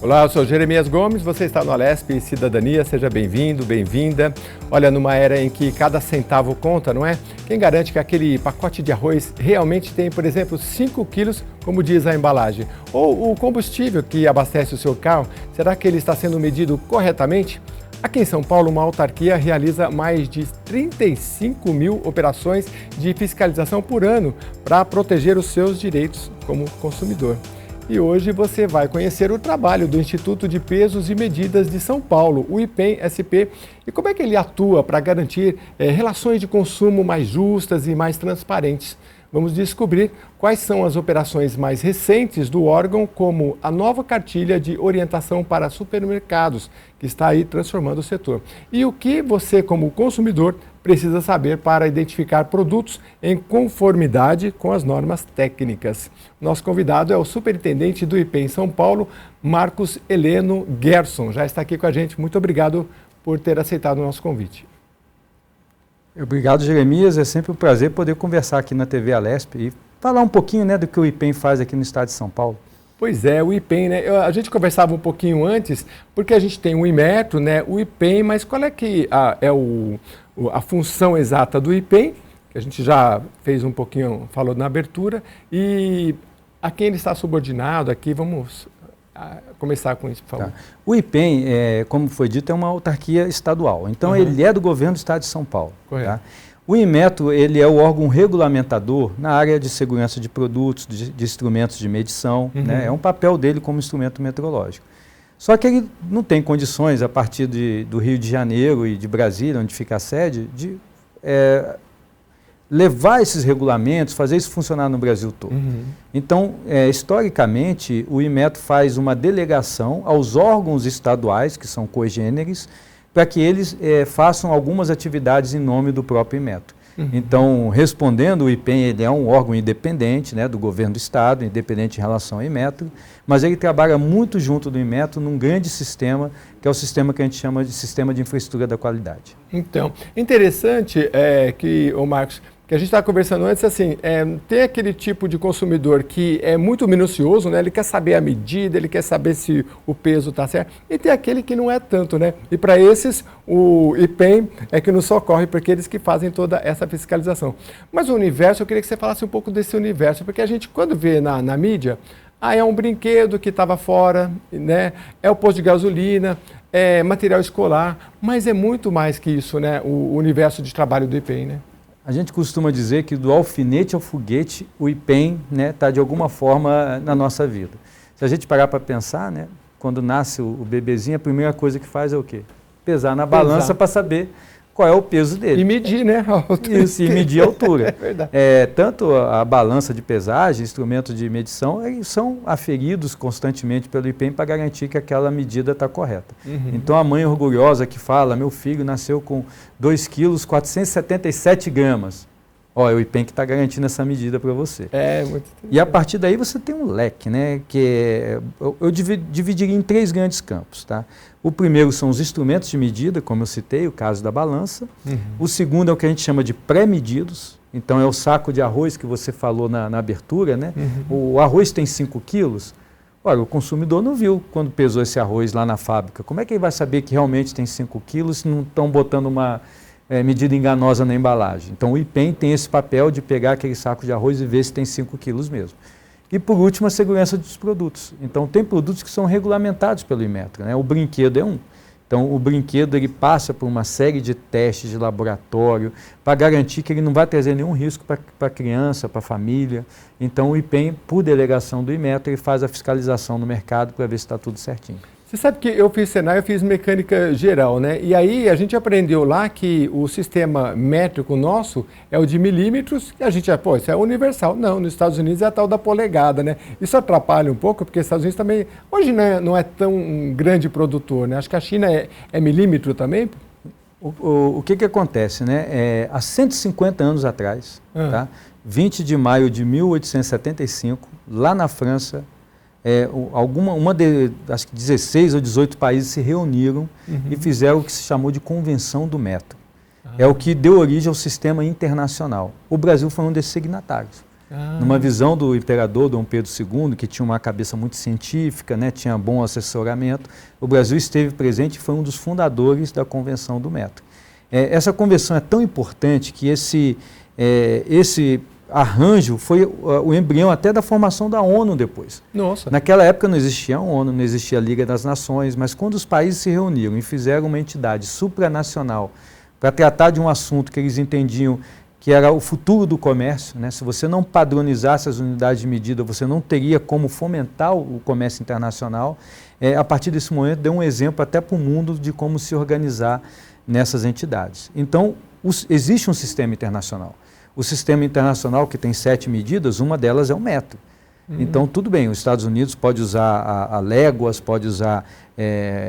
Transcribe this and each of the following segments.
Olá, eu sou Jeremias Gomes, você está no Alesp Cidadania, seja bem-vindo, bem-vinda. Olha, numa era em que cada centavo conta, não é? Quem garante que aquele pacote de arroz realmente tem, por exemplo, 5 quilos, como diz a embalagem? Ou o combustível que abastece o seu carro, será que ele está sendo medido corretamente? Aqui em São Paulo, uma autarquia realiza mais de 35 mil operações de fiscalização por ano para proteger os seus direitos como consumidor. E hoje você vai conhecer o trabalho do Instituto de Pesos e Medidas de São Paulo, o IPEM-SP, e como é que ele atua para garantir relações de consumo mais justas e mais transparentes. Vamos descobrir quais são as operações mais recentes do órgão, como a nova cartilha de orientação para supermercados, que está aí transformando o setor. E o que você, como consumidor, precisa saber para identificar produtos em conformidade com as normas técnicas. Nosso convidado é o superintendente do IPEM São Paulo, Marcos Heleno Gerson. Já está aqui com a gente. Muito obrigado por ter aceitado o nosso convite. Obrigado, Jeremias. É sempre um prazer poder conversar aqui na TV Alesp e falar um pouquinho, né, do que o IPEM faz aqui no estado de São Paulo. Pois é, o IPEM, né? A gente conversava um pouquinho antes, porque a gente tem o Inmetro, né, o IPEM, mas qual é que a função exata do IPEM, que a gente já fez um pouquinho, falou na abertura, e a quem ele está subordinado aqui, vamos começar com isso, por favor. Tá. O IPEM, como foi dito, é uma autarquia estadual, então ele é do governo do estado de São Paulo. Correto. Tá? O Inmetro, ele é o órgão regulamentador na área de segurança de produtos, de instrumentos de medição, né? É um papel dele como instrumento metrológico. Só que ele não tem condições, a partir do Rio de Janeiro e de Brasília, onde fica a sede, de levar esses regulamentos, fazer isso funcionar no Brasil todo. Então, historicamente, o Inmetro faz uma delegação aos órgãos estaduais, que são congêneres, para que eles façam algumas atividades em nome do próprio Inmetro. Então, respondendo, o IPEM ele é um órgão independente, né, do governo do estado, independente em relação ao Inmetro, mas ele trabalha muito junto do Inmetro num grande sistema, que é o sistema que a gente chama de Sistema de Infraestrutura da Qualidade. Então, interessante que, ô Marcos, que a gente estava conversando antes, assim, tem aquele tipo de consumidor que é muito minucioso, né? Ele quer saber a medida, ele quer saber se o peso está certo, e tem aquele que não é tanto, né? E para esses, o IPEM é que nos socorre, porque eles que fazem toda essa fiscalização. Mas o universo, eu queria que você falasse um pouco desse universo, porque a gente, quando vê na mídia, é um brinquedo que estava fora, né? É o posto de gasolina, é material escolar, mas é muito mais que isso, né? O universo de trabalho do IPEM, né? A gente costuma dizer que do alfinete ao foguete, o IPEM está de alguma forma na nossa vida. Se a gente parar para pensar, né, quando nasce o bebezinho, a primeira coisa que faz é o quê? Pesar na balança para saber qual é o peso dele. E medir, né? Isso, e medir a altura. É verdade. Tanto a balança de pesagem, instrumentos de medição, eles são aferidos constantemente pelo IPEM para garantir que aquela medida está correta. Então, a mãe orgulhosa que fala, meu filho nasceu com 2 quilos 477 gramas. Olha, o IPEM que está garantindo essa medida para você. Muito e a partir daí você tem um leque, né? Que eu dividiria em 3 grandes campos, tá? O primeiro são os instrumentos de medida, como eu citei, o caso da balança. O segundo é o que a gente chama de pré-medidos. Então, é o saco de arroz que você falou na abertura, né? O arroz tem 5 quilos. Olha, o consumidor não viu quando pesou esse arroz lá na fábrica. Como é que ele vai saber que realmente tem 5 quilos se não estão botando uma medida enganosa na embalagem? Então, o IPEM tem esse papel de pegar aquele saco de arroz e ver se tem 5 quilos mesmo. E, por último, a segurança dos produtos. Então, tem produtos que são regulamentados pelo Inmetro, né? O brinquedo é um. Então, o brinquedo ele passa por uma série de testes de laboratório para garantir que ele não vai trazer nenhum risco para a criança, para a família. Então, o IPEM, por delegação do Inmetro, ele faz a fiscalização no mercado para ver se está tudo certinho. Você sabe que eu fiz Senai, eu fiz mecânica geral, né? E aí a gente aprendeu lá que o sistema métrico nosso é o de milímetros, e a gente, isso é universal. Não, nos Estados Unidos é a tal da polegada, né? Isso atrapalha um pouco, porque os Estados Unidos também, hoje não é tão um grande produtor, né? Acho que a China é milímetro também. O que acontece, né? Há 150 anos atrás, tá? 20 de maio de 1875, lá na França, acho que 16 ou 18 países se reuniram e fizeram o que se chamou de Convenção do Metro. É o que deu origem ao sistema internacional. O Brasil foi um desses signatários. Numa visão do imperador Dom Pedro II, que tinha uma cabeça muito científica, né, tinha bom assessoramento, o Brasil esteve presente e foi um dos fundadores da Convenção do Metro. Essa convenção é tão importante que esse arranjo foi o embrião até da formação da ONU depois. Nossa. Naquela época não existia a ONU, não existia a Liga das Nações, mas quando os países se reuniram e fizeram uma entidade supranacional para tratar de um assunto que eles entendiam que era o futuro do comércio, né? Se você não padronizasse as unidades de medida, você não teria como fomentar o comércio internacional. A partir desse momento, deu um exemplo até para o mundo de como se organizar nessas entidades. Então, existe um sistema internacional. O sistema internacional, que tem 7 medidas, uma delas é o metro. Então, tudo bem, os Estados Unidos pode usar a léguas, pode usar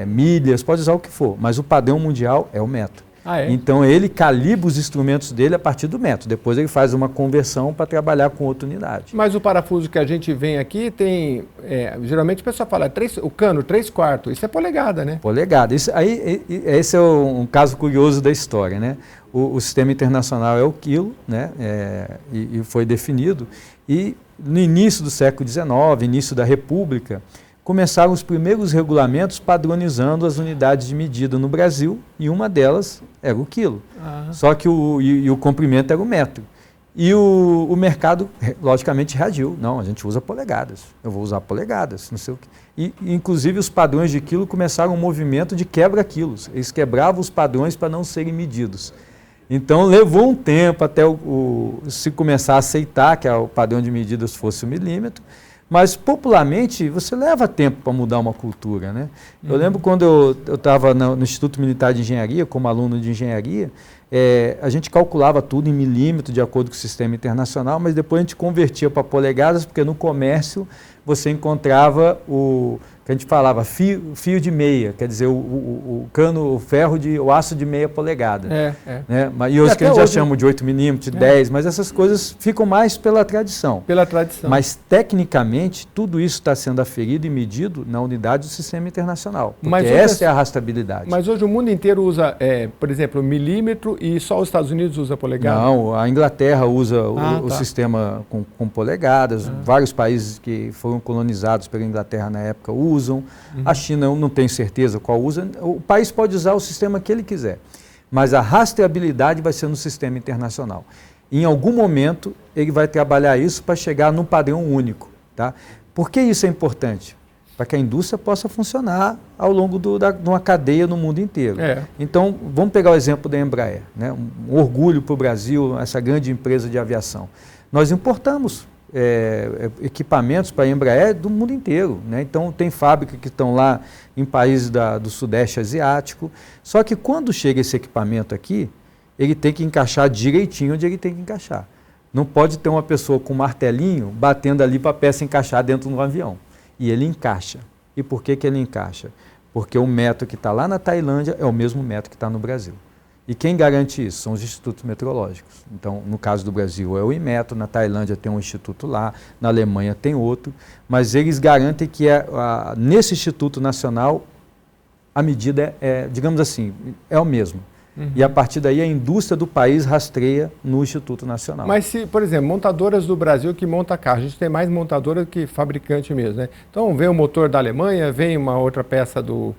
milhas, pode usar o que for, mas o padrão mundial é o metro. Então, ele calibra os instrumentos dele a partir do metro. Depois, ele faz uma conversão para trabalhar com outra unidade. Mas o parafuso que a gente vem aqui tem... geralmente, o pessoal fala, o cano, 3/4. Isso é polegada, né? Polegada. Esse é um caso curioso da história, né? O sistema internacional é o quilo, né? E foi definido. E no início do século XIX, início da República, começaram os primeiros regulamentos padronizando as unidades de medida no Brasil, e uma delas era o quilo. Só que o comprimento era o metro. E o mercado, logicamente, reagiu. Não, a gente usa polegadas. Eu vou usar polegadas, não sei o quê. E, inclusive, os padrões de quilo começaram um movimento de quebra-quilos. Eles quebravam os padrões para não serem medidos. Então, levou um tempo até se começar a aceitar que o padrão de medidas fosse o milímetro. Mas, popularmente, você leva tempo para mudar uma cultura, né? Eu lembro quando eu estava no Instituto Militar de Engenharia, como aluno de engenharia, a gente calculava tudo em milímetro, de acordo com o sistema internacional, mas depois a gente convertia para polegadas, porque no comércio você encontrava o que a gente falava fio de meia, quer dizer, o aço de meia polegada. Né? E hoje que a gente já chama de 8 milímetros, de 10, mas essas coisas ficam mais pela tradição. Pela tradição. Mas, tecnicamente, tudo isso está sendo aferido e medido na unidade do sistema internacional, porque essa é a rastreabilidade. Mas hoje o mundo inteiro usa, por exemplo, milímetro e só os Estados Unidos usa polegada? Não, a Inglaterra usa o sistema com polegadas, vários países que foram colonizados pela Inglaterra na época usam. A China, eu não tenho certeza qual usa. O país pode usar o sistema que ele quiser, mas a rastreabilidade vai ser no sistema internacional. Em algum momento, ele vai trabalhar isso para chegar num padrão único. Tá? Por que isso é importante? Para que a indústria possa funcionar ao longo de uma cadeia no mundo inteiro. Então, vamos pegar o exemplo da Embraer, né? Um orgulho para o Brasil, essa grande empresa de aviação. Nós importamos equipamentos para a Embraer do mundo inteiro, né? Então, tem fábricas que estão lá em países do Sudeste Asiático, só que quando chega esse equipamento aqui, ele tem que encaixar direitinho onde ele tem que encaixar. Não pode ter uma pessoa com um martelinho batendo ali para a peça encaixar dentro do avião. E ele encaixa. E por que ele encaixa? Porque o metro que está lá na Tailândia é o mesmo metro que está no Brasil. E quem garante isso? São os institutos meteorológicos. Então, no caso do Brasil é o Inmetro, na Tailândia tem um instituto lá, na Alemanha tem outro, mas eles garantem que nesse Instituto Nacional a medida digamos assim, é o mesmo. E a partir daí a indústria do país rastreia no Instituto Nacional. Mas se, por exemplo, montadoras do Brasil que montam carro, a gente tem mais montadora que fabricante mesmo, né? Então vem o motor da Alemanha, vem uma outra peça dos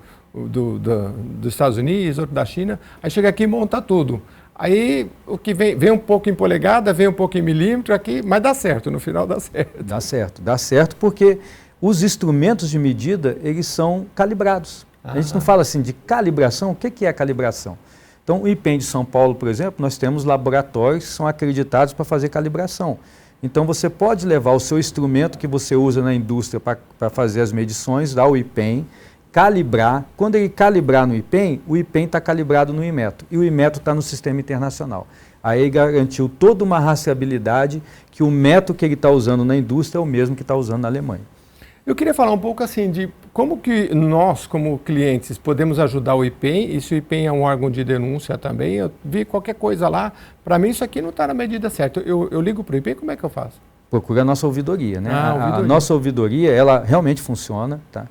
Estados Unidos, outro da China, aí chega aqui e monta tudo. Aí o que vem um pouco em polegada, vem um pouco em milímetro aqui, mas dá certo, no final dá certo. Dá certo porque os instrumentos de medida, eles são calibrados. A gente não fala assim de calibração, o que é calibração? Então, o IPEM de São Paulo, por exemplo, nós temos laboratórios que são acreditados para fazer calibração. Então, você pode levar o seu instrumento que você usa na indústria para fazer as medições, dar o IPEM, calibrar. Quando ele calibrar no IPEM, o IPEM está calibrado no Inmetro e o Inmetro está no sistema internacional. Aí ele garantiu toda uma rastreabilidade que o método que ele está usando na indústria é o mesmo que está usando na Alemanha. Eu queria falar um pouco assim de como que nós, como clientes, podemos ajudar o IPEM, e se o IPEM é um órgão de denúncia também, eu vi qualquer coisa lá, para mim isso aqui não está na medida certa. Eu ligo para o IPEM, como é que eu faço? Procura a nossa ouvidoria, né? A nossa ouvidoria, ela realmente funciona, tá?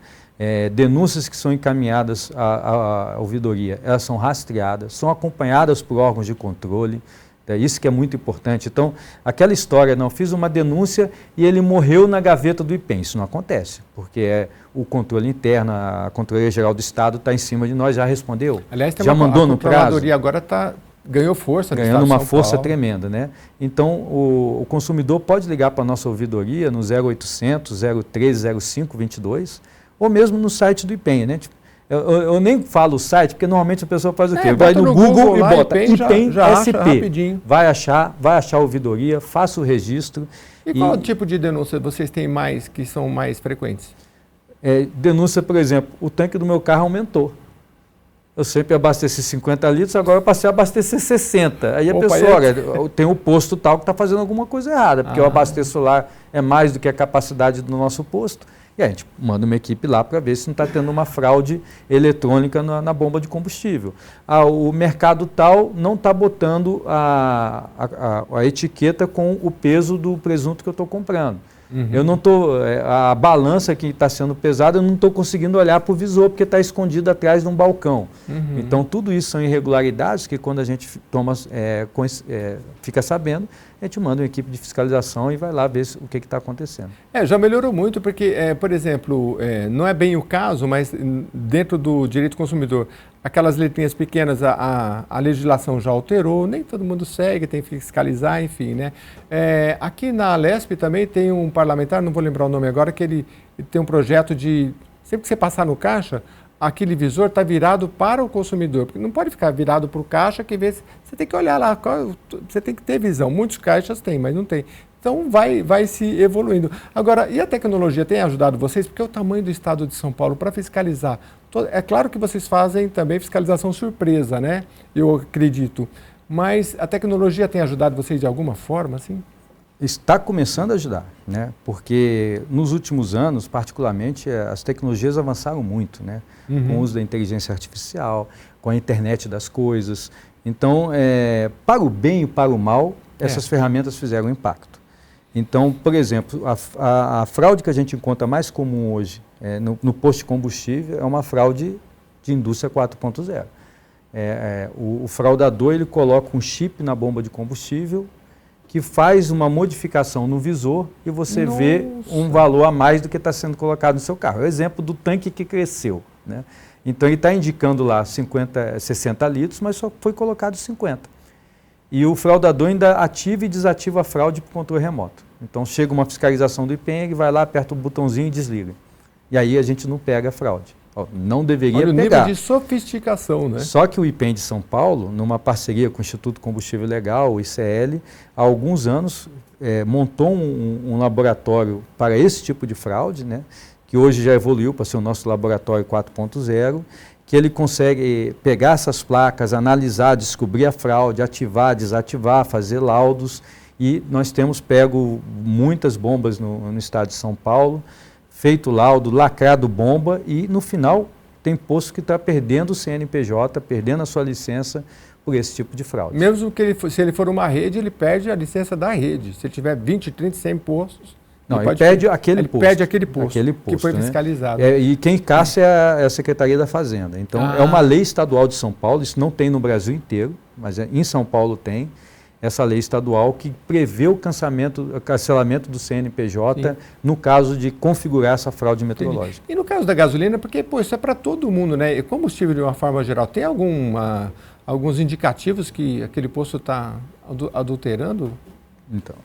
Denúncias que são encaminhadas à ouvidoria, elas são rastreadas, são acompanhadas por órgãos de controle. É isso que é muito importante. Então, aquela história, não, fiz uma denúncia e ele morreu na gaveta do IPEM. Isso não acontece, porque o controle interno, a Controladoria Geral do Estado está em cima de nós, já respondeu. Aliás, tem já mandou no prazo. A Controladoria agora ganhou força no ganhando uma São força Paulo. tremenda, né? Então, o consumidor pode ligar para a nossa ouvidoria no 0800 01305 22 ou mesmo no site do IPEM, né? Eu nem falo o site, porque normalmente a pessoa faz o quê? Vai no Google e bota IPEM SP. Vai achar a ouvidoria, faça o registro. E qual tipo de denúncia vocês têm mais, que são mais frequentes? Denúncia, por exemplo, o tanque do meu carro aumentou. Eu sempre abasteci 50 litros, agora eu passei a abastecer 60. Aí a pessoa, olha, tem um posto tal que está fazendo alguma coisa errada, porque eu abasteço lá é mais do que a capacidade do nosso posto. E a gente manda uma equipe lá para ver se não está tendo uma fraude eletrônica na bomba de combustível. O mercado tal não está botando a etiqueta com o peso do presunto que eu estou comprando. Uhum. Eu não estou, a balança que está sendo pesada, eu não estou conseguindo olhar para o visor, porque está escondido atrás de um balcão. Uhum. Então, tudo isso são irregularidades que quando a gente fica sabendo, a gente manda uma equipe de fiscalização e vai lá ver o que está acontecendo. Já melhorou muito, porque, por exemplo, não é bem o caso, mas dentro do direito do consumidor, aquelas letrinhas pequenas, a legislação já alterou, nem todo mundo segue, tem que fiscalizar, enfim, né? Aqui na Alesp também tem um parlamentar, não vou lembrar o nome agora, que ele tem um projeto de, sempre que você passar no caixa, aquele visor está virado para o consumidor, porque não pode ficar virado para o caixa, que vê, você tem que olhar lá, você tem que ter visão. Muitos caixas têm, mas não tem. Então vai se evoluindo. Agora, e a tecnologia tem ajudado vocês? Porque o tamanho do estado de São Paulo para fiscalizar, é claro que vocês fazem também fiscalização surpresa, né? Eu acredito. Mas a tecnologia tem ajudado vocês de alguma forma, assim? Está começando a ajudar, né? Porque nos últimos anos, particularmente, as tecnologias avançaram muito, né? Uhum. Com o uso da inteligência artificial, com a internet das coisas. Então, para o bem e para o mal, essas ferramentas fizeram impacto. Então, por exemplo, a fraude que a gente encontra mais comum hoje no posto de combustível é uma fraude de indústria 4.0. O fraudador ele coloca um chip na bomba de combustível que faz uma modificação no visor e você vê um valor a mais do que está sendo colocado no seu carro. É o exemplo do tanque que cresceu, né? Então ele está indicando lá 60 litros, mas só foi colocado 50. E o fraudador ainda ativa e desativa a fraude por controle remoto. Então chega uma fiscalização do IPEM, ele vai lá, aperta o botãozinho e desliga. E aí a gente não pega a fraude. Não deveria pegar. Olha o nível de sofisticação, né? Só que o IPEM de São Paulo, numa parceria com o Instituto Combustível Legal, o ICL, há alguns anos montou um laboratório para esse tipo de fraude, né? Que hoje já evoluiu para ser o nosso laboratório 4.0, que ele consegue pegar essas placas, analisar, descobrir a fraude, ativar, desativar, fazer laudos. E nós temos pego muitas bombas no estado de São Paulo, feito laudo, lacrado bomba e no final tem posto que está perdendo o CNPJ, perdendo a sua licença por esse tipo de fraude. Mesmo que se ele for uma rede, ele perde a licença da rede. Se ele tiver 20, 30, 100 postos... Não, ele perde aquele posto. Perde aquele posto que foi fiscalizado. E quem caça é a Secretaria da Fazenda. Então, é uma lei estadual de São Paulo, isso não tem no Brasil inteiro, mas em São Paulo tem essa lei estadual que prevê o cancelamento do CNPJ no caso de configurar essa fraude metrológica. E no caso da gasolina, porque isso é para todo mundo, né? E combustível de uma forma geral, tem alguns indicativos que aquele posto está adulterando? Então...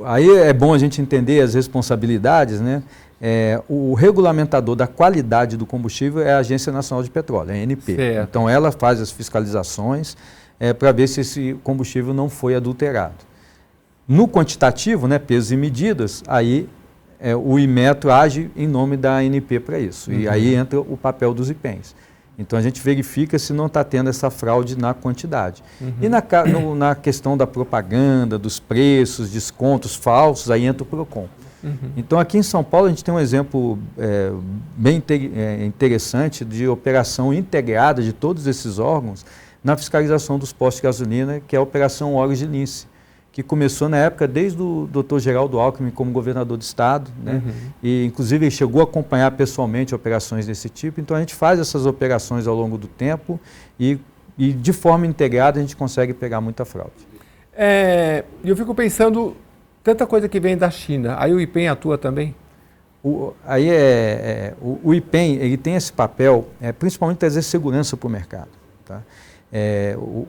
aí é bom a gente entender as responsabilidades, né? O regulamentador da qualidade do combustível é a Agência Nacional de Petróleo, a ANP. Certo. Então ela faz as fiscalizações para ver se esse combustível não foi adulterado. No quantitativo, né, pesos e medidas, aí o Inmetro age em nome da ANP para isso. Uhum. E aí entra o papel dos IPEMs. Então a gente verifica se não está tendo essa fraude na quantidade. Uhum. E na questão da propaganda, dos preços, descontos falsos, aí entra o PROCON. Uhum. Então aqui em São Paulo a gente tem um exemplo bem interessante de operação integrada de todos esses órgãos na fiscalização dos postos de gasolina, que é a Operação Óleo de Lince, que começou na época desde o Dr. Geraldo Alckmin como governador do estado, né? Uhum. E inclusive ele chegou a acompanhar pessoalmente operações desse tipo. Então a gente faz essas operações ao longo do tempo e E de forma integrada a gente consegue pegar muita fraude. Eu fico pensando, tanta coisa que vem da China, aí o IPEM atua também? O IPEM ele tem esse papel, principalmente trazer segurança para o mercado. Tá?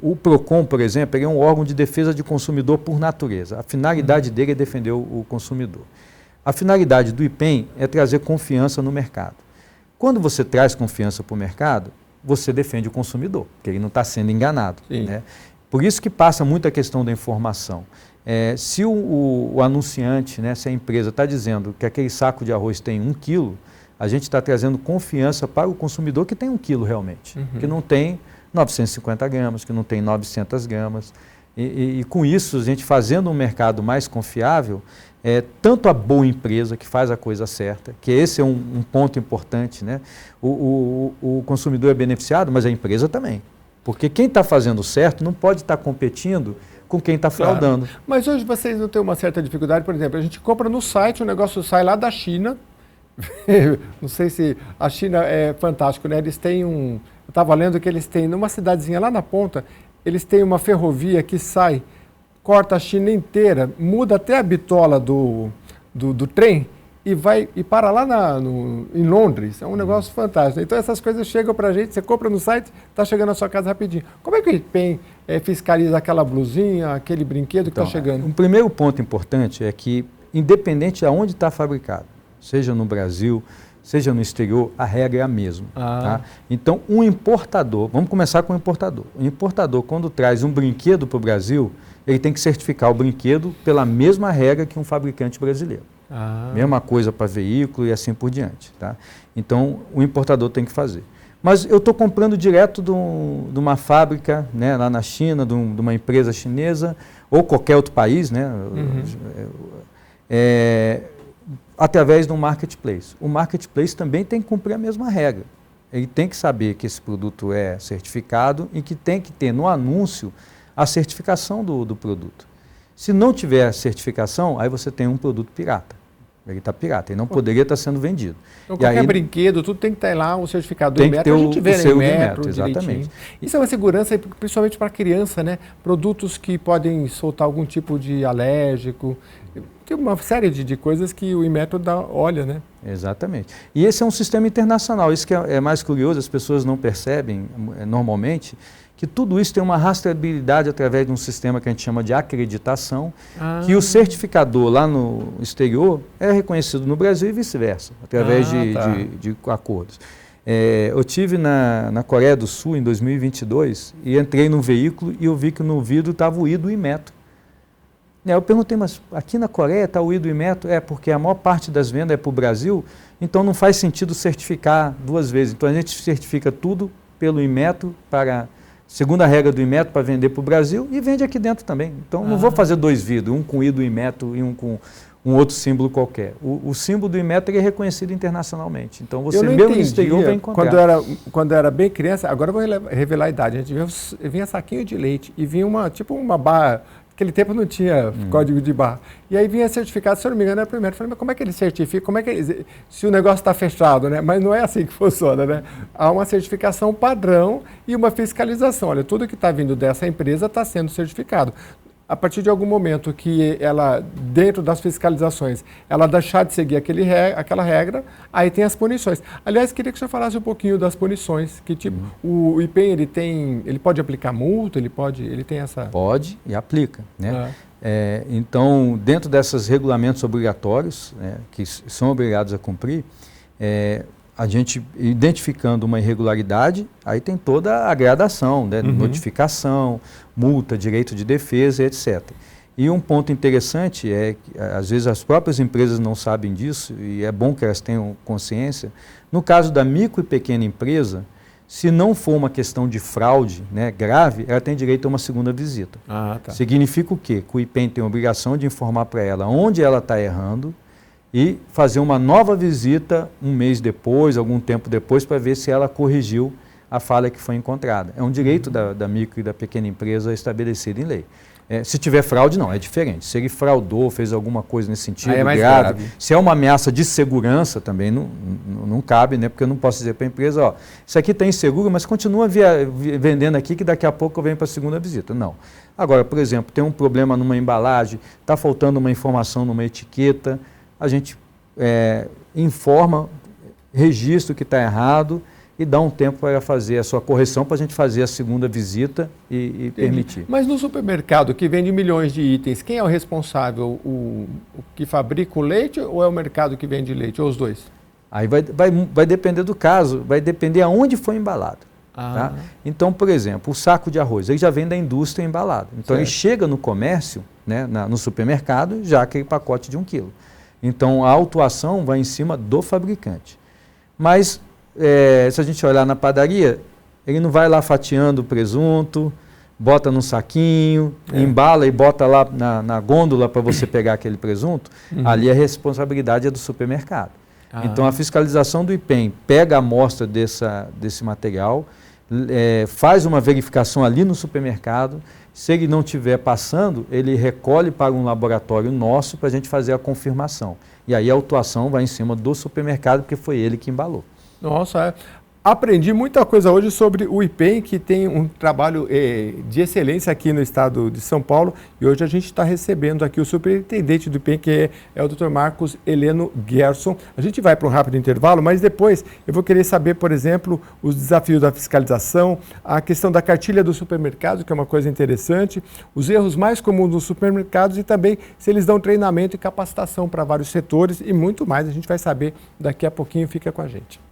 O PROCON, por exemplo, ele é um órgão de defesa de consumidor por natureza. A finalidade dele é defender o consumidor. A finalidade do IPEM é trazer confiança no mercado. Quando você traz confiança para o mercado, você defende o consumidor, porque ele não está sendo enganado. Né? Por isso que passa muito a questão da informação. Se o anunciante, né, se a empresa está dizendo que aquele saco de arroz tem 1 quilo, a gente está trazendo confiança para o consumidor que tem 1 quilo realmente, que não tem 950 gramas, que não tem 900 gramas. E com isso, a gente fazendo um mercado mais confiável, tanto a boa empresa que faz a coisa certa, que esse é um ponto importante, né? O consumidor é beneficiado, mas a empresa também. Porque quem está fazendo certo não pode estar competindo com quem está fraudando. Claro. Mas hoje vocês não têm uma certa dificuldade, por exemplo, a gente compra no site, o negócio sai lá da China, não sei se a China é fantástico, né? Eles têm eu estava lendo que eles têm, numa cidadezinha lá na ponta, eles têm uma ferrovia que sai, corta a China inteira, muda até a bitola do trem e para lá em Londres. É um negócio fantástico. Então essas coisas chegam para a gente, você compra no site, está chegando na sua casa rapidinho. Como é que o IPEM fiscaliza aquela blusinha, aquele brinquedo que está chegando? Um primeiro ponto importante é que, independente de onde está fabricado, seja no Brasil, seja no exterior, a regra é a mesma. Tá? Então, um importador, vamos começar com o importador. O importador, quando traz um brinquedo para o Brasil, ele tem que certificar o brinquedo pela mesma regra que um fabricante brasileiro. Mesma coisa para veículo e assim por diante. Tá? Então, o importador tem que fazer. Mas eu estou comprando direto de uma fábrica, né, lá na China, de uma empresa chinesa, ou qualquer outro país, né, através de um marketplace. O marketplace também tem que cumprir a mesma regra. Ele tem que saber que esse produto é certificado e que tem que ter no anúncio a certificação do produto. Se não tiver certificação, aí você tem um produto pirata. Ele está pirata, ele não poderia estar sendo vendido. Então, qualquer brinquedo, tudo tem que ter lá o certificado do Inmetro. Tem que ter a gente vê, o Inmetro, exatamente. Isso é uma segurança, principalmente para a criança, né? Produtos que podem soltar algum tipo de alérgico, tem uma série de coisas que o Inmetro olha, né? Exatamente. E esse é um sistema internacional, isso que é mais curioso, as pessoas não percebem normalmente, que tudo isso tem uma rastreabilidade através de um sistema que a gente chama de acreditação, que o certificador lá no exterior é reconhecido no Brasil e vice-versa, através de acordos. Eu tive na Coreia do Sul em 2022 e entrei num veículo e eu vi que no vidro estava o I do Inmetro. Eu perguntei, mas aqui na Coreia está o I do Inmetro? Porque a maior parte das vendas é para o Brasil, então não faz sentido certificar 2 vezes. Então a gente certifica tudo pelo Inmetro segundo a regra do Inmetro, para vender para o Brasil e vende aqui dentro também. Então, não vou fazer 2 vidros, um com I do Inmetro e um com um outro símbolo qualquer. O símbolo do Inmetro é reconhecido internacionalmente. Então, você mesmo no exterior vai encontrar. Quando eu era bem criança, agora eu vou revelar a idade, a gente vinha saquinho de leite e vinha uma barra. Naquele tempo não tinha código de barra. E aí vinha certificado, se eu não me engano, era primeiro. Eu falei, mas como é que ele certifica? Se o negócio está fechado, né? Mas não é assim que funciona, né? Há uma certificação padrão e uma fiscalização. Olha, tudo que está vindo dessa empresa está sendo certificado. A partir de algum momento que ela, dentro das fiscalizações, ela deixar de seguir aquela regra, aí tem as punições. Aliás, queria que o senhor falasse um pouquinho das punições. Que tipo, o IPEM, ele pode aplicar multa, ele tem essa... Pode e aplica, né? Então, dentro desses regulamentos obrigatórios, que são obrigados a cumprir, a gente identificando uma irregularidade, aí tem toda a gradação, né? Notificação, multa, direito de defesa, etc. E um ponto interessante é que, às vezes, as próprias empresas não sabem disso, e é bom que elas tenham consciência. No caso da micro e pequena empresa, se não for uma questão de fraude, né, grave, ela tem direito a uma segunda visita. Significa o quê? Que o IPEM tem a obrigação de informar para ela onde ela está errando, e fazer uma nova visita 1 mês depois, algum tempo depois, para ver se ela corrigiu a falha que foi encontrada. É um direito da micro e da pequena empresa estabelecido em lei. Se tiver fraude, não, é diferente. Se ele fraudou, fez alguma coisa nesse sentido, é mais grave. Se é uma ameaça de segurança, também não cabe, né? Porque eu não posso dizer para a empresa, ó, isso aqui está inseguro, mas continua vendendo aqui que daqui a pouco eu venho para a segunda visita. Não. Agora, por exemplo, tem um problema numa embalagem, está faltando uma informação numa etiqueta, a gente informa, registra o que está errado, e dá um tempo para fazer a sua correção, para a gente fazer a segunda visita e permitir. Mas no supermercado que vende milhões de itens, quem é o responsável? O que fabrica o leite ou é o mercado que vende leite? Ou os dois? Aí vai depender do caso, vai depender aonde foi embalado. Tá? Então, por exemplo, o saco de arroz, ele já vem da indústria embalado. Então, ele chega no comércio, né, no supermercado, já aquele pacote de 1 quilo. Então, a autuação vai em cima do fabricante. Mas se a gente olhar na padaria, ele não vai lá fatiando o presunto, bota num saquinho, embala e bota lá na gôndola para você pegar aquele presunto. Ali a responsabilidade é do supermercado. Então a fiscalização do IPEM pega a amostra desse material, faz uma verificação ali no supermercado. Se ele não estiver passando, ele recolhe para um laboratório nosso para a gente fazer a confirmação. E aí a autuação vai em cima do supermercado, porque foi ele que embalou. Nossa, aprendi muita coisa hoje sobre o IPEM, que tem um trabalho de excelência aqui no estado de São Paulo, e hoje a gente está recebendo aqui o superintendente do IPEM, que é o Dr. Marcos Heleno Gerson. A gente vai para um rápido intervalo, mas depois eu vou querer saber, por exemplo, os desafios da fiscalização, a questão da cartilha do supermercado, que é uma coisa interessante, os erros mais comuns dos supermercados e também se eles dão treinamento e capacitação para vários setores e muito mais. A gente vai saber daqui a pouquinho, fica com a gente.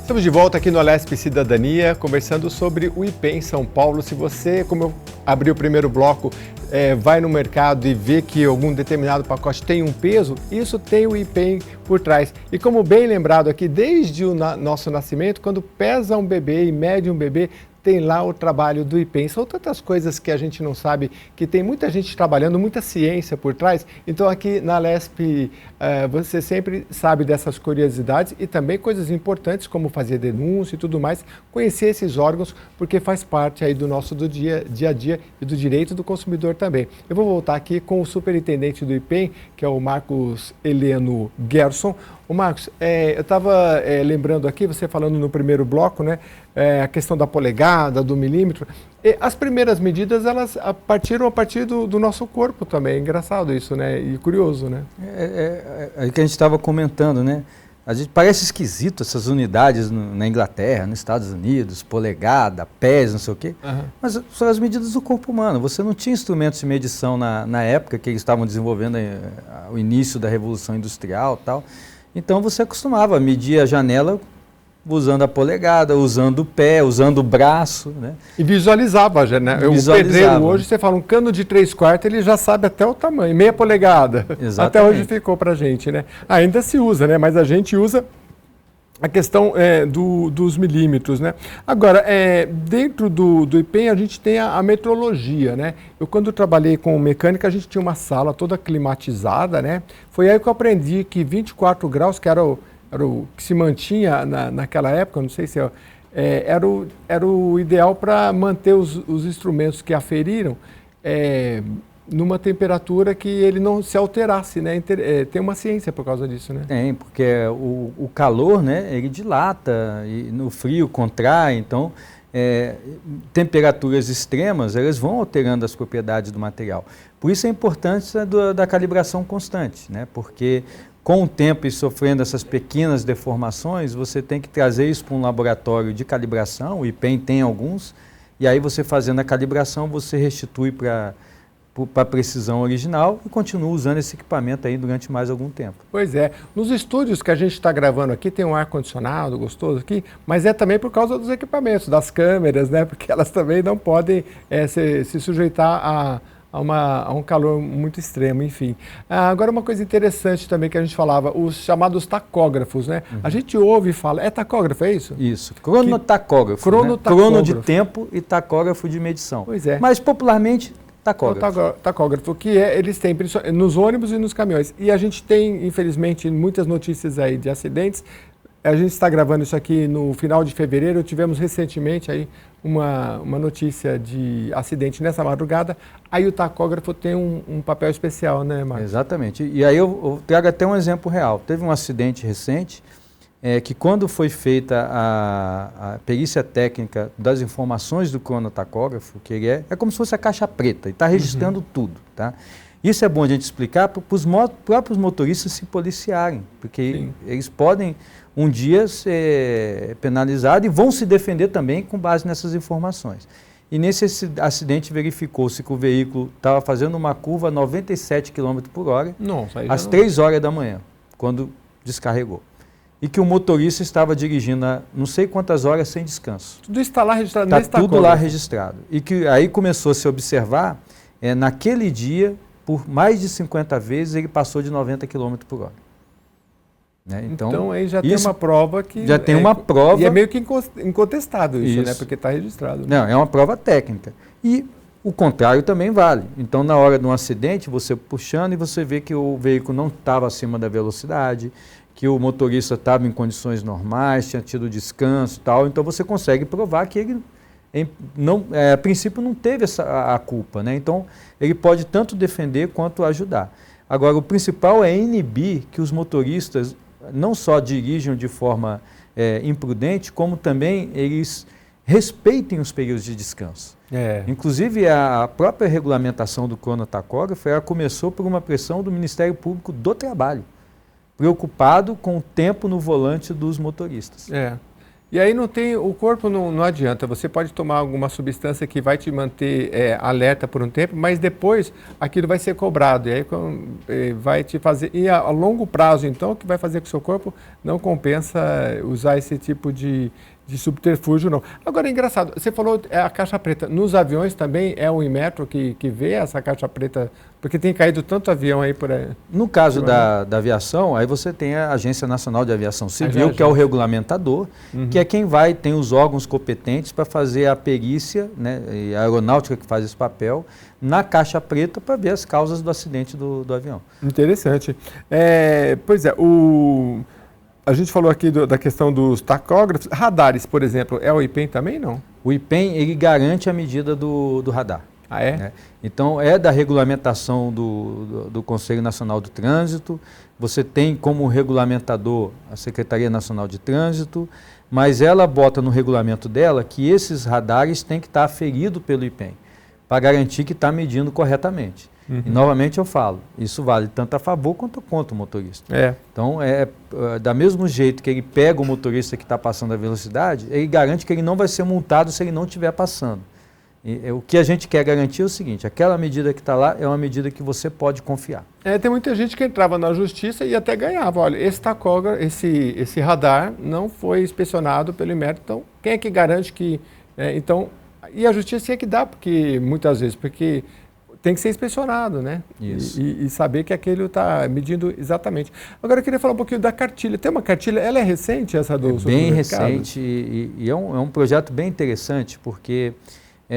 Estamos de volta aqui no Alesp Cidadania, conversando sobre o IPEM São Paulo. Se você, como eu abri o primeiro bloco, vai no mercado e vê que algum determinado pacote tem um peso, isso tem o IPEM por trás. E como bem lembrado aqui, desde o nosso nascimento, quando pesa um bebê e mede um bebê, tem lá o trabalho do IPEM. São tantas coisas que a gente não sabe, que tem muita gente trabalhando, muita ciência por trás. Então aqui na Alesp você sempre sabe dessas curiosidades e também coisas importantes como fazer denúncia e tudo mais, conhecer esses órgãos, porque faz parte aí do nosso dia a dia e do direito do consumidor também. Eu vou voltar aqui com o superintendente do IPEM, que é o Marcos Heleno Gerson. Ô Marcos, eu estava lembrando aqui, você falando no primeiro bloco, né, a questão da polegada, do milímetro. As primeiras medidas, elas partiram a partir do nosso corpo também. É engraçado isso, né? E curioso, né? É o que a gente estava comentando, né? A gente parece esquisito essas unidades na Inglaterra, nos Estados Unidos, polegada, pés, não sei o quê. Mas são as medidas do corpo humano. Você não tinha instrumentos de medição na época que eles estavam desenvolvendo o início da Revolução Industrial e tal. Então você acostumava a medir a janela usando a polegada, usando o pé, usando o braço, né? E visualizava já, né? O pedreiro hoje, você fala, um cano de 3/4, ele já sabe até o tamanho, meia polegada. Exatamente. Até hoje ficou pra gente, né? Ainda se usa, né? Mas a gente usa a questão dos milímetros, né? Agora, dentro do IPEM, a gente tem a metrologia, né? Eu, quando trabalhei com mecânica, a gente tinha uma sala toda climatizada, né? Foi aí que eu aprendi que 24 graus, que era o que se mantinha naquela época, não sei se era o ideal para manter os instrumentos que aferiram numa temperatura que ele não se alterasse, né? Tem uma ciência por causa disso, né? Tem, porque o calor, né, ele dilata e no frio contrai, então temperaturas extremas, elas vão alterando as propriedades do material. Por isso a importância da calibração constante, né? Porque com o tempo e sofrendo essas pequenas deformações, você tem que trazer isso para um laboratório de calibração, o IPEM tem alguns, e aí você fazendo a calibração, você restitui para a precisão original e continua usando esse equipamento aí durante mais algum tempo. Pois é. Nos estúdios que a gente está gravando aqui, tem um ar-condicionado gostoso aqui, mas é também por causa dos equipamentos, das câmeras, né? Porque elas também não podem se sujeitar a um calor muito extremo, enfim. Agora, uma coisa interessante também que a gente falava, os chamados tacógrafos, né? A gente ouve e fala, é tacógrafo, é isso? Isso, cronotacógrafo. Crono de tempo e tacógrafo de medição. Pois é. Mas popularmente, tacógrafo. Tacógrafo, que eles têm nos ônibus e nos caminhões. E a gente tem, infelizmente, muitas notícias aí de acidentes. A gente está gravando isso aqui no final de fevereiro. Tivemos recentemente aí uma notícia de acidente nessa madrugada. Aí o tacógrafo tem um papel especial, né, Marcos? Exatamente. E aí eu trago até um exemplo real. Teve um acidente recente que quando foi feita a perícia técnica das informações do cronotacógrafo, que ele é como se fosse a caixa preta, e está registrando tudo, tá? Isso é bom a gente explicar para os próprios motoristas se policiarem, porque eles podem um dia ser penalizados e vão se defender também com base nessas informações. E nesse acidente verificou-se que o veículo estava fazendo uma curva a 97 km por hora, às 3 horas da manhã, quando descarregou. E que o motorista estava dirigindo a não sei quantas horas sem descanso. Tudo está lá registrado? Está tudo lá registrado. E que aí começou a se observar, naquele dia, por mais de 50 vezes, ele passou de 90 km por hora. Né? Então aí já tem uma prova que... Já tem uma prova... E é meio que incontestado isso, né? Porque está registrado. Não, é uma prova técnica. E o contrário também vale. Então, na hora de um acidente, você puxando e você vê que o veículo não estava acima da velocidade, que o motorista estava em condições normais, tinha tido descanso e tal, então você consegue provar que ele, a princípio, não teve a culpa, né? Então, ele pode tanto defender quanto ajudar. Agora, o principal é inibir que os motoristas não só dirijam de forma imprudente, como também eles respeitem os períodos de descanso. Inclusive, a própria regulamentação do cronotacógrafo começou por uma pressão do Ministério Público do Trabalho, preocupado com o tempo no volante dos motoristas. E aí o corpo não adianta, você pode tomar alguma substância que vai te manter alerta por um tempo, mas depois aquilo vai ser cobrado, e aí vai te fazer, e a longo prazo então, que vai fazer com que o seu corpo não compensa usar esse tipo de subterfúgio, não. Agora, engraçado, você falou a caixa preta, nos aviões também é o Inmetro que vê essa caixa preta, porque tem caído tanto avião aí por aí. No caso da aviação, aí você tem a Agência Nacional de Aviação Civil, que é o regulamentador, que é quem tem os órgãos competentes para fazer a perícia, né, e a aeronáutica que faz esse papel, na caixa preta para ver as causas do acidente do avião. Interessante. Pois é, a gente falou aqui da questão dos tacógrafos. Radares, por exemplo, é o IPEM também, não? O IPEM, ele garante a medida do radar. Ah, é? Né? Então, é da regulamentação do Conselho Nacional do Trânsito. Você tem como regulamentador a Secretaria Nacional de Trânsito, mas ela bota no regulamento dela que esses radares têm que estar aferidos pelo IPEM, para garantir que está medindo corretamente. E, novamente, eu falo, isso vale tanto a favor quanto contra o motorista. Então, da mesmo jeito que ele pega o motorista que está passando a velocidade, ele garante que ele não vai ser multado se ele não estiver passando. O que a gente quer garantir é o seguinte, aquela medida que está lá é uma medida que você pode confiar. Tem muita gente que entrava na justiça e até ganhava. Olha, esse tacógrafo, esse radar não foi inspecionado pelo Inmetro, então quem é que garante que... e a justiça tinha que dar, porque muitas vezes, porque... tem que ser inspecionado, né? Isso. E saber que aquele está medindo exatamente. Agora, eu queria falar um pouquinho da cartilha. Tem uma cartilha, ela é recente, essa do supermercado? Bem recente e é um projeto bem interessante, porque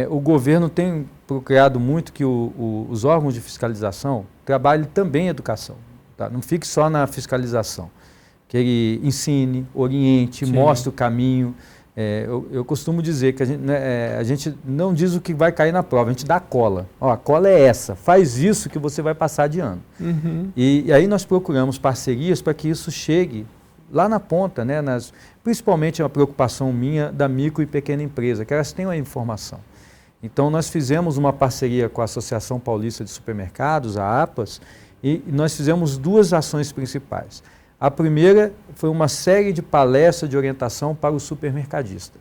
o governo tem procurado muito que os órgãos de fiscalização trabalhem também em educação. Tá? Não fique só na fiscalização. Que ele ensine, oriente, mostre o caminho. Eu costumo dizer que a gente não diz o que vai cair na prova, a gente dá a cola. A cola é essa, faz isso que você vai passar de ano. E aí nós procuramos parcerias para que isso chegue lá na ponta, né, principalmente a preocupação minha da micro e pequena empresa, que elas tenham a informação. Então nós fizemos uma parceria com a Associação Paulista de Supermercados, a APAS, e nós fizemos 2 ações principais. A primeira foi uma série de palestras de orientação para o supermercadista,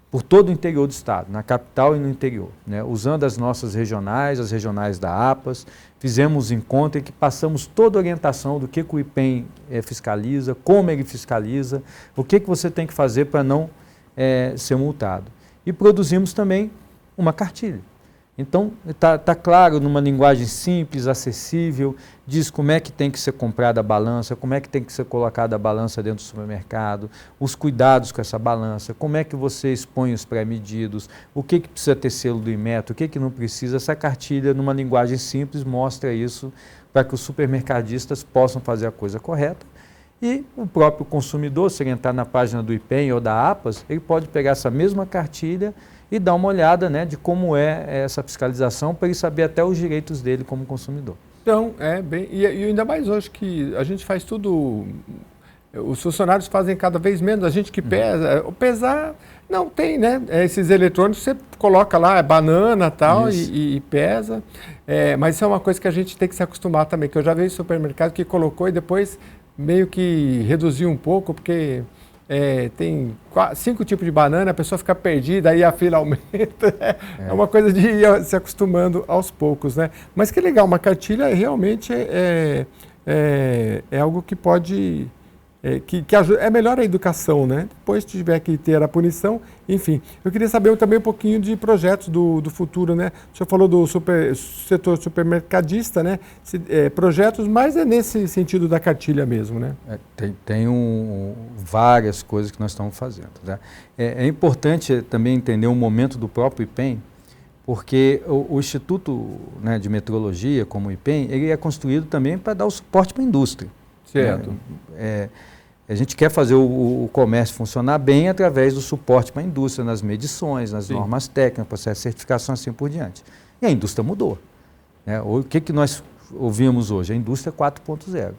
por todo o interior do estado, na capital e no interior, né? Usando as nossas regionais, as regionais da APAS, fizemos encontro em que passamos toda a orientação do que o IPEM fiscaliza, como ele fiscaliza, o que você tem que fazer para não ser multado. E produzimos também uma cartilha. Então, está claro, numa linguagem simples, acessível, diz como é que tem que ser comprada a balança, como é que tem que ser colocada a balança dentro do supermercado, os cuidados com essa balança, como é que você expõe os pré-medidos, o que precisa ter selo do Inmetro, o que não precisa. Essa cartilha, numa linguagem simples, mostra isso para que os supermercadistas possam fazer a coisa correta. E o próprio consumidor, se ele entrar na página do IPEM ou da APAS, ele pode pegar essa mesma cartilha e dar uma olhada, né, de como é essa fiscalização, para ele saber até os direitos dele como consumidor. Então, e ainda mais hoje que a gente faz tudo, os funcionários fazem cada vez menos, a gente que pesa, pesar, não tem, né, esses eletrônicos, você coloca lá, é banana tal, e pesa, mas isso é uma coisa que a gente tem que se acostumar também, que eu já vi supermercado que colocou e depois meio que reduziu um pouco, porque... tem 5 tipos de banana, a pessoa fica perdida, aí a fila aumenta. É uma coisa de ir se acostumando aos poucos, né? Mas que legal, uma cartilha realmente é algo que pode... que ajuda, é melhor a educação, né? Depois tiver que ter a punição, enfim. Eu queria saber também um pouquinho de projetos do futuro, né? O senhor falou do setor supermercadista, né? Projetos, mas é nesse sentido da cartilha mesmo, né? Tem várias coisas que nós estamos fazendo, né? É importante também entender o momento do próprio IPEM, porque o Instituto, né, de Metrologia, como o IPEM, ele é construído também para dar o suporte para a indústria. Certo. A gente quer fazer o comércio funcionar bem através do suporte para a indústria, nas medições, nas normas técnicas, processo de certificação, assim por diante. E a indústria mudou, né? O que nós ouvimos hoje? A indústria 4.0. O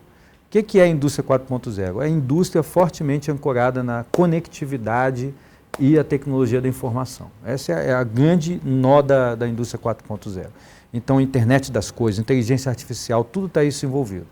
que é a indústria 4.0? É a indústria fortemente ancorada na conectividade e a tecnologia da informação. Essa é a grande nó da indústria 4.0. Então, internet das coisas, inteligência artificial, tudo está isso envolvido.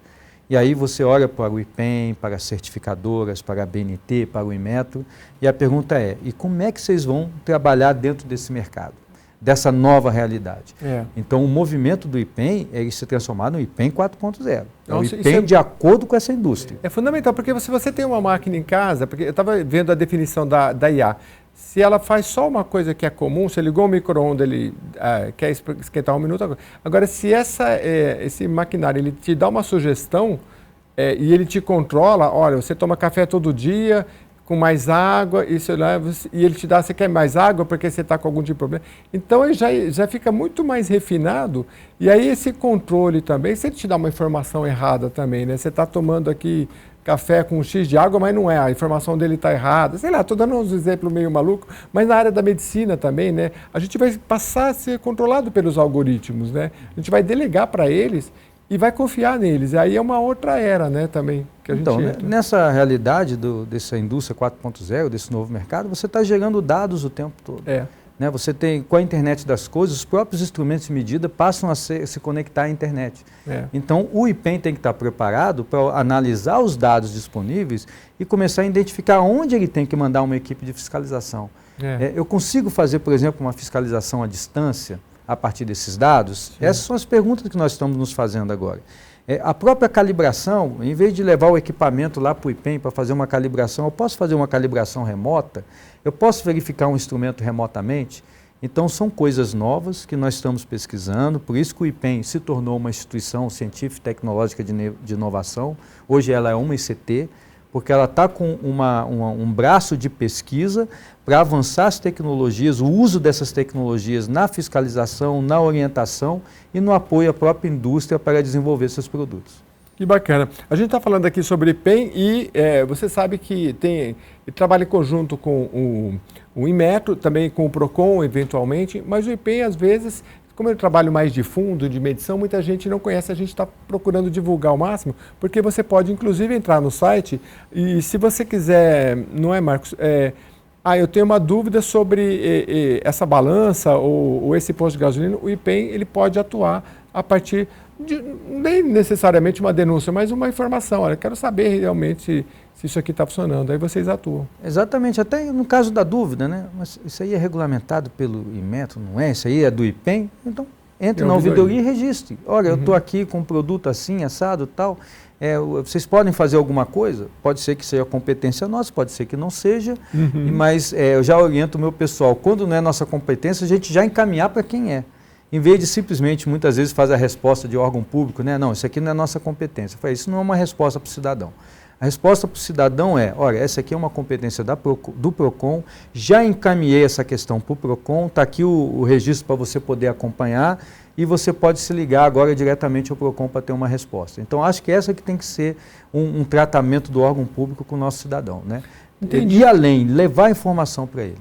E aí você olha para o IPEM, para as certificadoras, para a BNT, para o Inmetro, e a pergunta é, e como é que vocês vão trabalhar dentro desse mercado, dessa nova realidade? Então o movimento do IPEM é se transformar no IPEM 4.0. É o IPEM de acordo com essa indústria. É fundamental, porque se você tem uma máquina em casa, porque eu estava vendo a definição da IA, se ela faz só uma coisa que é comum, você ligou o micro-ondas, ele quer esquentar 1 minuto. Agora, se esse maquinário ele te dá uma sugestão e ele te controla, olha, você toma café todo dia com mais água, e ele te dá, você quer mais água porque você está com algum tipo de problema. Então, ele já fica muito mais refinado, e aí esse controle também, se ele te dá uma informação errada também, né? Você está tomando aqui café com X de água, mas não é, a informação dele está errada. Sei lá, estou dando uns exemplos meio malucos, mas na área da medicina também, né? A gente vai passar a ser controlado pelos algoritmos, né? A gente vai delegar para eles e vai confiar neles. E aí é uma outra era, né, também, que a gente entra. Nessa realidade dessa indústria 4.0, desse novo mercado, você está gerando dados o tempo todo. Né? Você tem, com a internet das coisas, os próprios instrumentos de medida passam a se conectar à internet. Então, o IPEM tem que estar preparado para analisar os dados disponíveis e começar a identificar onde ele tem que mandar uma equipe de fiscalização. Eu consigo fazer, por exemplo, uma fiscalização à distância a partir desses dados? Sim. Essas são as perguntas que nós estamos nos fazendo agora. A própria calibração, em vez de levar o equipamento lá para o IPEM para fazer uma calibração, eu posso fazer uma calibração remota, eu posso verificar um instrumento remotamente. Então, são coisas novas que nós estamos pesquisando, por isso que o IPEM se tornou uma instituição científica e tecnológica de inovação. Hoje ela é uma ICT, porque ela está com um braço de pesquisa para avançar as tecnologias, o uso dessas tecnologias na fiscalização, na orientação e no apoio à própria indústria para desenvolver seus produtos. Que bacana. A gente está falando aqui sobre IPEM e você sabe que trabalha em conjunto com o Inmetro, também com o PROCON, eventualmente, mas o IPEM, às vezes, como eu trabalho mais de fundo, de medição, muita gente não conhece, a gente está procurando divulgar ao máximo, porque você pode, inclusive, entrar no site e, se você quiser, não é, Marcos, eu tenho uma dúvida sobre essa balança ou esse posto de gasolina, o IPEM ele pode atuar a partir de, nem necessariamente uma denúncia, mas uma informação. Olha, quero saber realmente se isso aqui está funcionando. Aí vocês atuam. Exatamente, até no caso da dúvida, né? Mas isso aí é regulamentado pelo Inmetro, não é? Isso aí é do IPEM? Então, entre na ouvidoria e registre. Olha, eu estou aqui com um produto assim, assado, tal. Vocês podem fazer alguma coisa? Pode ser que seja competência nossa, pode ser que não seja, mas eu já oriento o meu pessoal. Quando não é nossa competência, a gente já encaminhar para quem é. em vez de simplesmente, muitas vezes, fazer a resposta de órgão público, né? Não, isso aqui não é nossa competência. Eu falei, isso não é uma resposta para o cidadão. A resposta para o cidadão é, olha, essa aqui é uma competência do PROCON, já encaminhei essa questão para o PROCON, está aqui o registro para você poder acompanhar e você pode se ligar agora diretamente ao PROCON para ter uma resposta. Então, acho que essa que tem que ser um tratamento do órgão público com o nosso cidadão, né? Entendi. E além, levar informação para ele.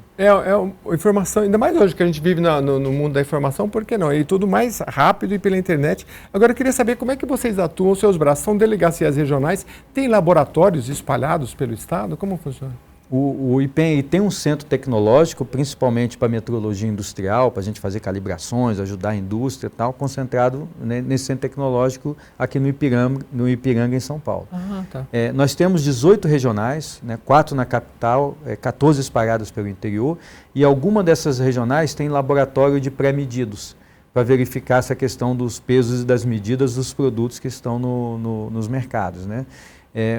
Informação, ainda mais hoje que a gente vive no mundo da informação, por que não? E tudo mais rápido e pela internet. Agora eu queria saber como é que vocês atuam, seus braços são delegacias regionais, tem laboratórios espalhados pelo estado? Como funciona? O IPEM tem um centro tecnológico, principalmente para metrologia industrial, para a gente fazer calibrações, ajudar a indústria e tal, concentrado, né, nesse centro tecnológico aqui no Ipiranga, em São Paulo. Tá. Nós temos 18 regionais, né, 4 na capital, 14 espalhadas pelo interior, e alguma dessas regionais tem laboratório de pré-medidos, para verificar essa questão dos pesos e das medidas dos produtos que estão nos mercados, né?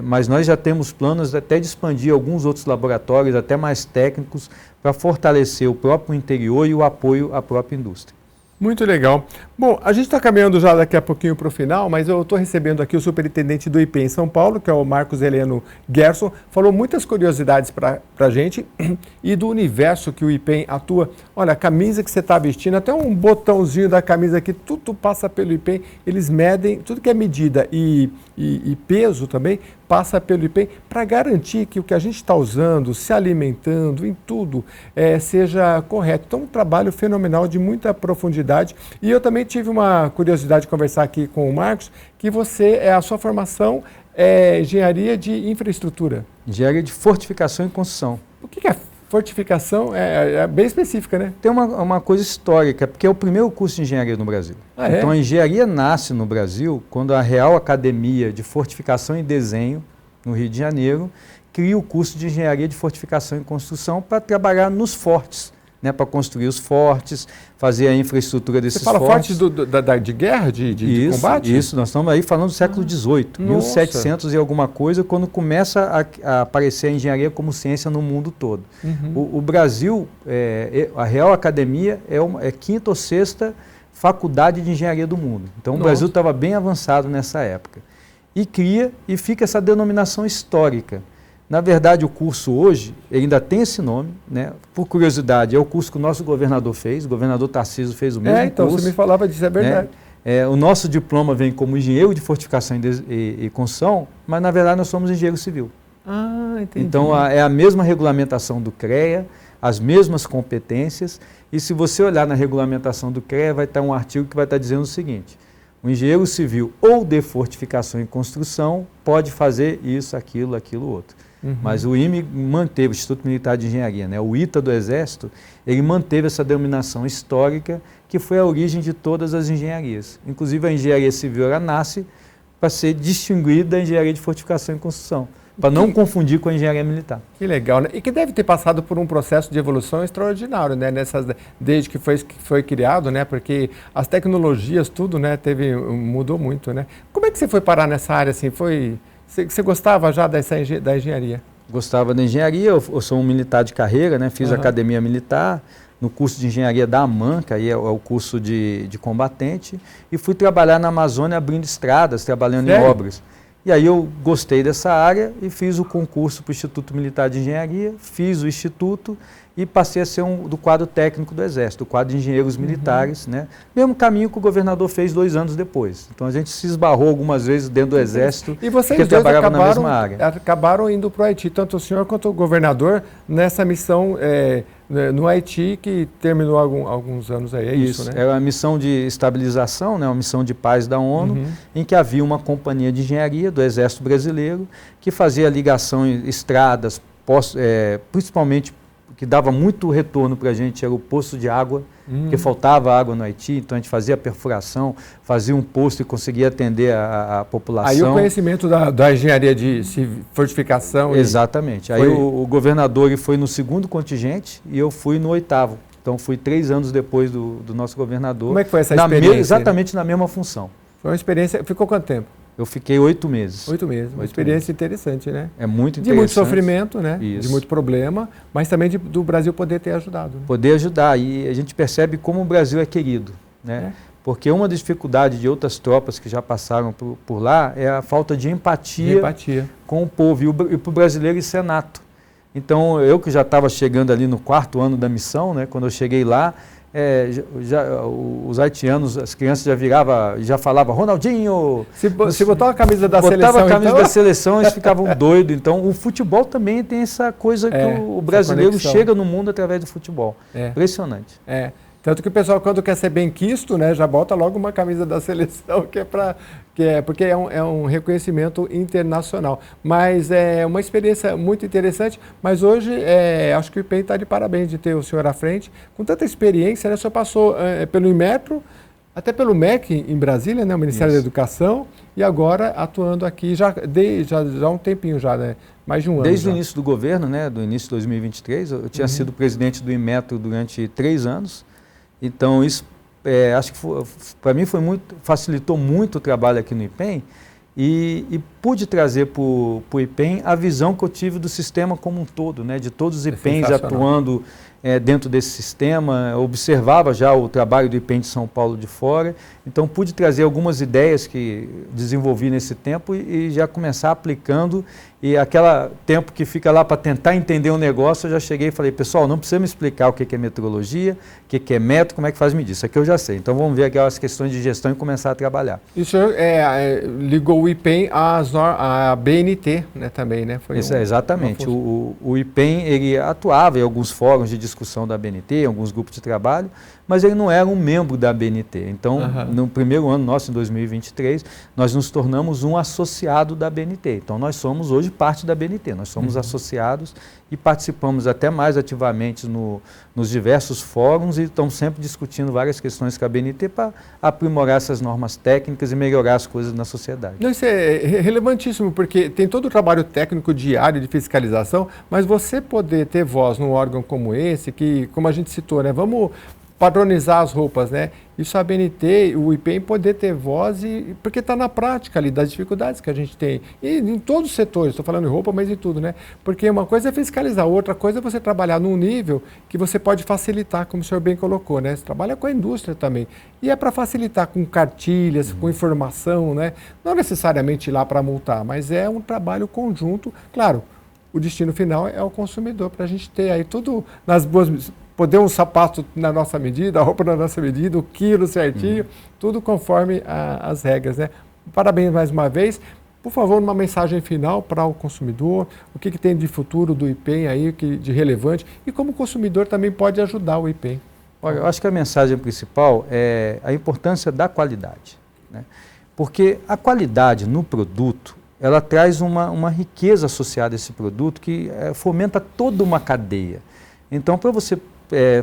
Mas nós já temos planos até de expandir alguns outros laboratórios, até mais técnicos, para fortalecer o próprio interior e o apoio à própria indústria. Muito legal. Bom, a gente está caminhando já daqui a pouquinho para o final, mas eu estou recebendo aqui o superintendente do IPEM em São Paulo, que é o Marcos Heleno Gerson, falou muitas curiosidades para a gente e do universo que o IPEM atua. Olha, a camisa que você está vestindo, até um botãozinho da camisa aqui, tudo passa pelo IPEM, eles medem, tudo que é medida e peso também, passa pelo IPEM para garantir que o que a gente está usando, se alimentando, em tudo, seja correto. Então, um trabalho fenomenal de muita profundidade. E eu também tive uma curiosidade de conversar aqui com o Marcos, que a sua formação é engenharia de infraestrutura. Engenharia de fortificação e construção. O que é fortificação? É bem específica, né? Tem uma coisa histórica, porque é o primeiro curso de engenharia no Brasil. Então, a engenharia nasce no Brasil quando a Real Academia de Fortificação e Desenho, no Rio de Janeiro, cria o curso de engenharia de fortificação e construção para trabalhar nos fortes, né, para construir os fortes, fazer a infraestrutura desses fortes. Você fala fortes de guerra, de combate? Isso, nós estamos aí falando do século XVIII, 1700 e alguma coisa, quando começa a aparecer a engenharia como ciência no mundo todo. O Brasil, a Real Academia é quinta ou sexta faculdade de engenharia do mundo. Então, o Brasil estava bem avançado nessa época. E fica essa denominação histórica. Na verdade, o curso hoje, ele ainda tem esse nome, né? Por curiosidade, é o curso que o nosso governador fez, o governador Tarcísio fez o mesmo curso. Então você me falava disso, é verdade. Né? O nosso diploma vem como engenheiro de fortificação e construção, mas na verdade nós somos engenheiro civil. Entendi. Então é a mesma regulamentação do CREA, as mesmas competências, e se você olhar na regulamentação do CREA, vai estar um artigo que vai estar dizendo o seguinte: o engenheiro civil ou de fortificação e construção pode fazer isso, aquilo, outro. Mas o IME manteve, o Instituto Militar de Engenharia, né, o ITA do Exército, ele manteve essa denominação histórica que foi a origem de todas as engenharias. Inclusive a engenharia civil ela nasce para ser distinguida da engenharia de fortificação e construção, para não confundir com a engenharia militar. Que legal, né? E que deve ter passado por um processo de evolução extraordinário, né? Desde que foi criado, né? Porque as tecnologias, tudo, né? Mudou muito, né? Como é que você foi parar nessa área, assim? Você gostava já da engenharia? Gostava da engenharia, eu sou um militar de carreira, né? Fiz academia militar, no curso de engenharia da AMAN, que aí é o curso de combatente, e fui trabalhar na Amazônia abrindo estradas, trabalhando em obras. E aí eu gostei dessa área e fiz o concurso para o Instituto Militar de Engenharia, fiz o instituto e passei a ser do quadro técnico do Exército, o quadro de engenheiros militares, né? Mesmo caminho que o governador fez 2 anos depois. Então a gente se esbarrou algumas vezes dentro do Exército, e vocês porque trabalhava na mesma área. Acabaram indo para o Haiti, tanto o senhor quanto o governador, nessa missão no Haiti, que terminou alguns anos aí, isso, né? É uma missão de estabilização, né? Uma missão de paz da ONU, em que havia uma companhia de engenharia do Exército Brasileiro que fazia ligação em estradas, principalmente que dava muito retorno para a gente, era o poço de água, porque faltava água no Haiti, então a gente fazia a perfuração, fazia um poço e conseguia atender a população. Aí o conhecimento da engenharia de fortificação... Exatamente. Aí o governador foi no 2º contingente e eu fui no 8º. Então fui 3 anos depois do nosso governador. Como é que foi essa experiência? Exatamente na mesma função. Foi uma experiência... Ficou quanto tempo? Eu fiquei 8 meses. 8 meses, uma experiência interessante, né? É muito interessante. De muito sofrimento, né? Isso. De muito problema, mas também do Brasil poder ter ajudado. Né? Poder ajudar. E a gente percebe como o Brasil é querido. né? Porque uma dificuldade de outras tropas que já passaram por lá é a falta de empatia com o povo. E para o brasileiro isso é nato. Então, eu que já estava chegando ali no 4º ano da missão, né, quando eu cheguei lá, os haitianos, as crianças já falavam, Ronaldinho! Se botar a camisa da seleção, botava a camisa da seleção, eles ficavam doidos. Então, o futebol também tem essa coisa que o brasileiro chega no mundo através do futebol. Impressionante. Tanto que o pessoal, quando quer ser benquisto, né, já bota logo uma camisa da seleção, porque é um reconhecimento internacional. Mas é uma experiência muito interessante, mas hoje acho que o IPEM está de parabéns de ter o senhor à frente. Com tanta experiência, né, o senhor passou pelo Inmetro, até pelo MEC em Brasília, né, o Ministério da Educação, e agora atuando aqui já há um tempinho já, né? Mais de um ano. Desde o início do governo, né, do início de 2023, eu tinha sido presidente do Inmetro durante 3 anos. Então, isso acho que para mim facilitou muito o trabalho aqui no IPEM e pude trazer para o IPEM a visão que eu tive do sistema como um todo, né, de todos os IPEMs atuando dentro desse sistema, observava já o trabalho do IPEM de São Paulo de fora, então pude trazer algumas ideias que desenvolvi nesse tempo e já começar aplicando, e aquele tempo que fica lá para tentar entender o negócio, eu já cheguei e falei, pessoal, não precisa me explicar o que é metrologia, o que é método, como é que faz medir, isso aqui eu já sei, então vamos ver aquelas questões de gestão e começar a trabalhar. E o senhor ligou o IPEM à BNT, né, também, né? Isso exatamente, o IPEM ele atuava em alguns fóruns de discussão da BNT, alguns grupos de trabalho, mas ele não era um membro da BNT. Então, no primeiro ano nosso, em 2023, nós nos tornamos um associado da BNT. Então, nós somos hoje parte da BNT, nós somos associados e participamos até mais ativamente nos diversos fóruns e estamos sempre discutindo várias questões com a BNT para aprimorar essas normas técnicas e melhorar as coisas na sociedade. Não, isso é relevantíssimo, porque tem todo o trabalho técnico diário de fiscalização, mas você poder ter voz num órgão como esse, que, como a gente citou, né, vamos padronizar as roupas, né? Isso a BNT, o IPEM poder ter voz, porque está na prática ali das dificuldades que a gente tem. E em todos os setores, estou falando em roupa, mas em tudo, né? Porque uma coisa é fiscalizar, outra coisa é você trabalhar num nível que você pode facilitar, como o senhor bem colocou, né? Você trabalha com a indústria também. E é para facilitar com cartilhas, com informação, né? Não necessariamente ir lá para multar, mas é um trabalho conjunto. Claro, o destino final é o consumidor, para a gente ter aí tudo nas boas... Poder um sapato na nossa medida, a roupa na nossa medida, o quilo certinho, tudo conforme as regras, né? Parabéns mais uma vez. Por favor, uma mensagem final para o consumidor, o que tem de futuro do IPEM aí, de relevante, e como o consumidor também pode ajudar o IPEM. Olha, eu acho que a mensagem principal é a importância da qualidade, né? Porque a qualidade no produto, ela traz uma riqueza associada a esse produto que fomenta toda uma cadeia. Então, para você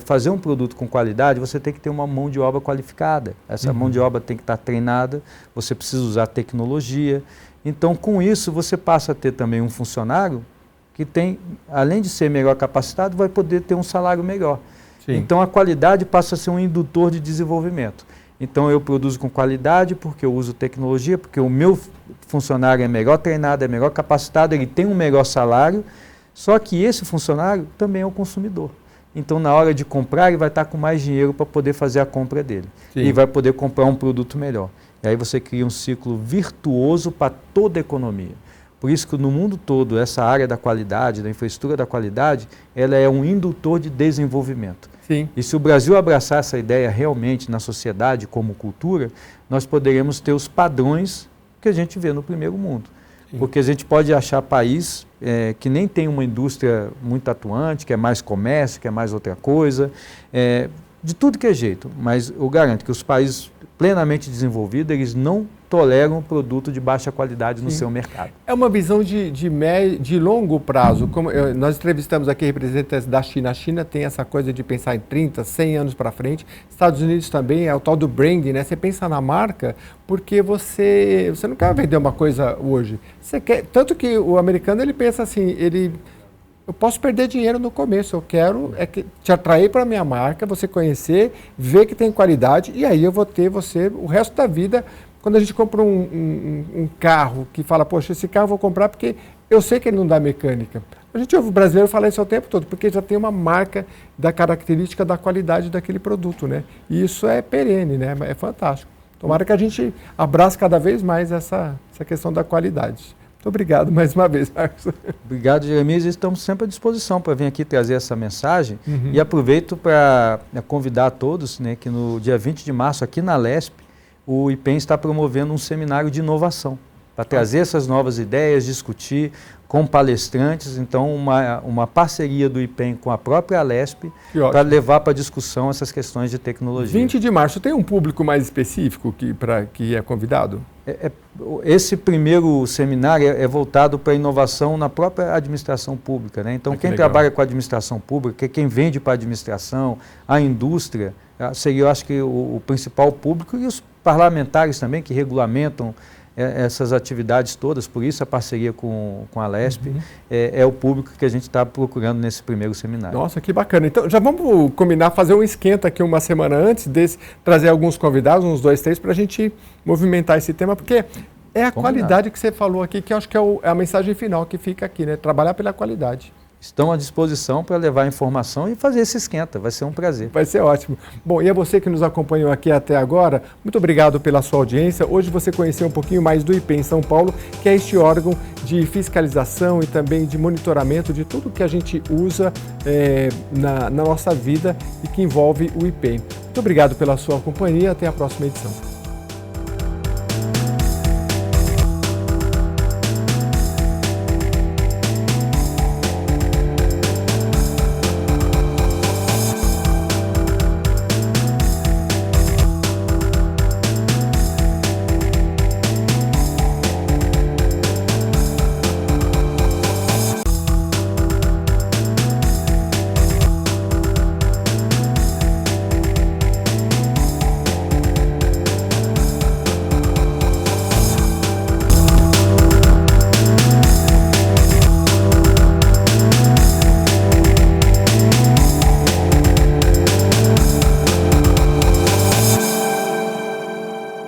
fazer um produto com qualidade, você tem que ter uma mão de obra qualificada. Essa mão de obra tem que estar treinada, você precisa usar tecnologia. Então, com isso, você passa a ter também um funcionário que tem, além de ser melhor capacitado, vai poder ter um salário melhor. Sim. Então, a qualidade passa a ser um indutor de desenvolvimento. Então, eu produzo com qualidade porque eu uso tecnologia, porque o meu funcionário é melhor treinado, é melhor capacitado, ele tem um melhor salário, só que esse funcionário também é o consumidor. Então, na hora de comprar, ele vai estar com mais dinheiro para poder fazer a compra dele. Sim. E vai poder comprar um produto melhor. E aí você cria um ciclo virtuoso para toda a economia. Por isso que no mundo todo, essa área da qualidade, da infraestrutura da qualidade, ela é um indutor de desenvolvimento. Sim. E se o Brasil abraçar essa ideia realmente na sociedade como cultura, nós poderemos ter os padrões que a gente vê no primeiro mundo. Porque a gente pode achar país que nem tem uma indústria muito atuante, que é mais comércio, que é mais outra coisa, de tudo que é jeito. Mas eu garanto que os países plenamente desenvolvidos, eles não toleram produto de baixa qualidade no seu mercado. É uma visão de longo prazo. Como nós entrevistamos aqui representantes da China. A China tem essa coisa de pensar em 30, 100 anos para frente. Estados Unidos também é o tal do branding, né? Você pensa na marca porque você não quer vender uma coisa hoje. Você quer, tanto que o americano ele pensa assim, eu posso perder dinheiro no começo, eu quero te atrair para a minha marca, você conhecer, ver que tem qualidade e aí eu vou ter você o resto da vida. Quando a gente compra um carro que fala, poxa, esse carro eu vou comprar porque eu sei que ele não dá mecânica. A gente ouve o brasileiro falar isso o tempo todo, porque já tem uma marca da característica da qualidade daquele produto, né? E isso é perene, né? É fantástico. Tomara que a gente abrace cada vez mais essa questão da qualidade. Muito obrigado mais uma vez, Marcos. Obrigado, Jeremias. Estamos sempre à disposição para vir aqui trazer essa mensagem. E aproveito para convidar a todos, né, que no dia 20 de março, aqui na Alesp, o IPEM está promovendo um seminário de inovação, para trazer essas novas ideias, discutir com palestrantes. Então, uma parceria do IPEM com a própria Alesp para levar para discussão essas questões de tecnologia. 20 de março, tem um público mais específico que é convidado? Esse primeiro seminário é voltado para a inovação na própria administração pública, né? Então, quem trabalha com a administração pública, quem vende para a administração, a indústria, seria, eu acho que, o principal público, e os parlamentares também, que regulamentam essas atividades todas. Por isso a parceria com a Alesp é o público que a gente está procurando nesse primeiro seminário. Nossa, que bacana. Então já vamos combinar, fazer um esquenta aqui uma semana antes desse, trazer alguns convidados, uns 2, 3, para a gente movimentar esse tema, porque é a qualidade que você falou aqui, que eu acho que é a mensagem final que fica aqui, né? Trabalhar pela qualidade. Estão à disposição para levar informação e fazer esse esquenta, vai ser um prazer. Vai ser ótimo. Bom, e a você que nos acompanhou aqui até agora, muito obrigado pela sua audiência. Hoje você conheceu um pouquinho mais do IPEM São Paulo, que é este órgão de fiscalização e também de monitoramento de tudo que a gente usa na nossa vida e que envolve o IPEM. Muito obrigado pela sua companhia, até a próxima edição.